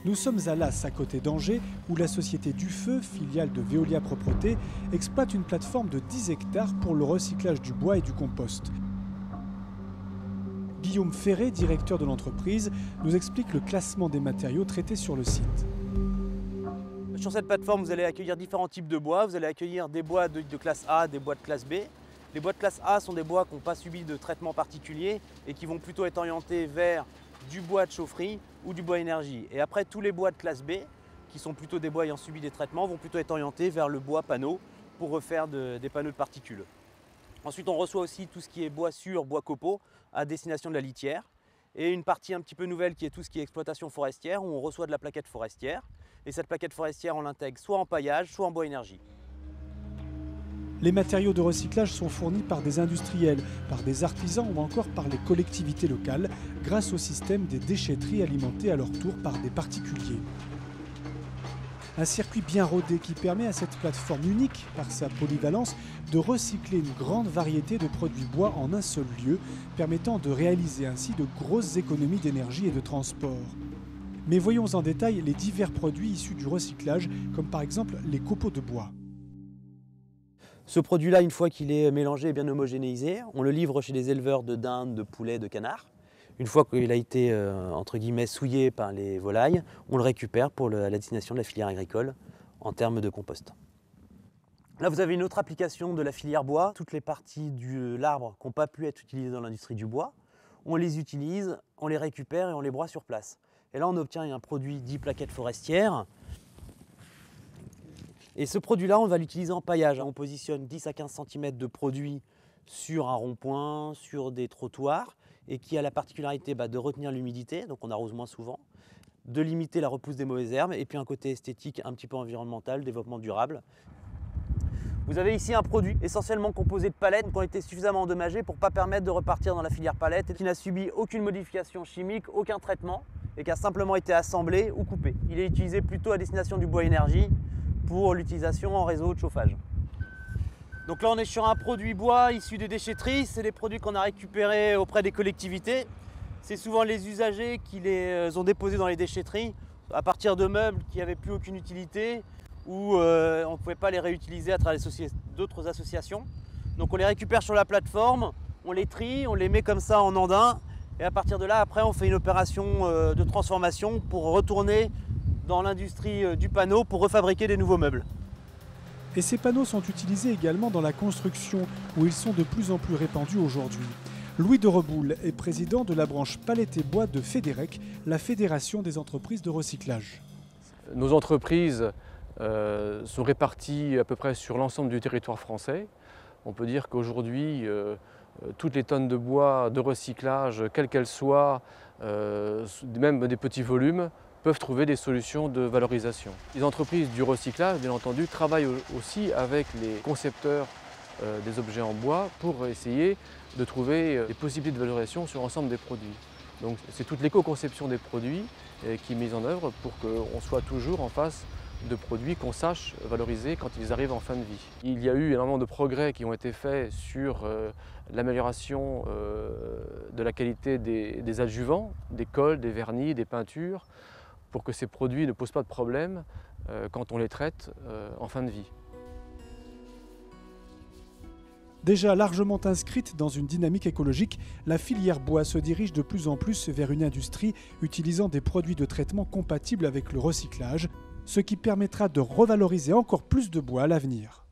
Nous sommes à Las, à côté d'Angers, où la société Dufeu, filiale de Veolia Propreté, exploite une plateforme de 10 hectares pour le recyclage du bois et du compost. Guillaume Ferré, directeur de l'entreprise, nous explique le classement des matériaux traités sur le site. Sur cette plateforme, vous allez accueillir différents types de bois. Vous allez accueillir des bois de classe A, des bois de classe B. Les bois de classe A sont des bois qui n'ont pas subi de traitement particulier et qui vont plutôt être orientés vers du bois de chaufferie ou du bois énergie. Et après, tous les bois de classe B, qui sont plutôt des bois ayant subi des traitements, vont plutôt être orientés vers le bois panneau pour refaire des panneaux de particules. Ensuite, on reçoit aussi tout ce qui est bois sûr, bois copeaux à destination de la litière. Et une partie un petit peu nouvelle qui est tout ce qui est exploitation forestière, où on reçoit de la plaquette forestière. Et cette plaquette forestière, on l'intègre soit en paillage, soit en bois énergie. Les matériaux de recyclage sont fournis par des industriels, par des artisans ou encore par les collectivités locales, grâce au système des déchetteries alimentées à leur tour par des particuliers. Un circuit bien rodé qui permet à cette plateforme unique, par sa polyvalence, de recycler une grande variété de produits bois en un seul lieu, permettant de réaliser ainsi de grosses économies d'énergie et de transport. Mais voyons en détail les divers produits issus du recyclage, comme par exemple les copeaux de bois. Ce produit-là, une fois qu'il est mélangé et bien homogénéisé, on le livre chez les éleveurs de dindes, de poulets, de canards. Une fois qu'il a été entre guillemets souillé par les volailles, on le récupère pour la destination de la filière agricole en termes de compost. Là, vous avez une autre application de la filière bois. Toutes les parties de l'arbre qui n'ont pas pu être utilisées dans l'industrie du bois, on les utilise, on les récupère et on les broie sur place. Et là, on obtient un produit dit plaquette forestière. Et ce produit-là, on va l'utiliser en paillage. On positionne 10 à 15 cm de produit sur un rond-point, sur des trottoirs, et qui a la particularité de retenir l'humidité, donc on arrose moins souvent, de limiter la repousse des mauvaises herbes, et puis un côté esthétique un petit peu environnemental, développement durable. Vous avez ici un produit essentiellement composé de palettes qui ont été suffisamment endommagées pour ne pas permettre de repartir dans la filière palette, et qui n'a subi aucune modification chimique, aucun traitement, et qui a simplement été assemblé ou coupé. Il est utilisé plutôt à destination du bois énergie, pour l'utilisation en réseau de chauffage. Donc là on est sur un produit bois issu des déchetteries, c'est des produits qu'on a récupérés auprès des collectivités. C'est souvent les usagers qui les ont déposés dans les déchetteries à partir de meubles qui n'avaient plus aucune utilité ou on ne pouvait pas les réutiliser à travers d'autres associations. Donc on les récupère sur la plateforme, on les trie, on les met comme ça en andin et à partir de là après on fait une opération de transformation pour retourner dans l'industrie du panneau pour refabriquer des nouveaux meubles. Et ces panneaux sont utilisés également dans la construction, où ils sont de plus en plus répandus aujourd'hui. Louis de Reboul est président de la branche palette et bois de Fédérec, la fédération des entreprises de recyclage. Nos entreprises sont réparties à peu près sur l'ensemble du territoire français. On peut dire qu'aujourd'hui, toutes les tonnes de bois de recyclage, quelles qu'elles soient, même des petits volumes, peuvent trouver des solutions de valorisation. Les entreprises du recyclage, bien entendu, travaillent aussi avec les concepteurs des objets en bois pour essayer de trouver des possibilités de valorisation sur l'ensemble des produits. Donc c'est toute l'éco-conception des produits qui est mise en œuvre pour qu'on soit toujours en face de produits qu'on sache valoriser quand ils arrivent en fin de vie. Il y a eu énormément de progrès qui ont été faits sur l'amélioration de la qualité des adjuvants, des colles, des vernis, des peintures, pour que ces produits ne posent pas de problème quand on les traite en fin de vie. Déjà largement inscrite dans une dynamique écologique, la filière bois se dirige de plus en plus vers une industrie utilisant des produits de traitement compatibles avec le recyclage, ce qui permettra de revaloriser encore plus de bois à l'avenir.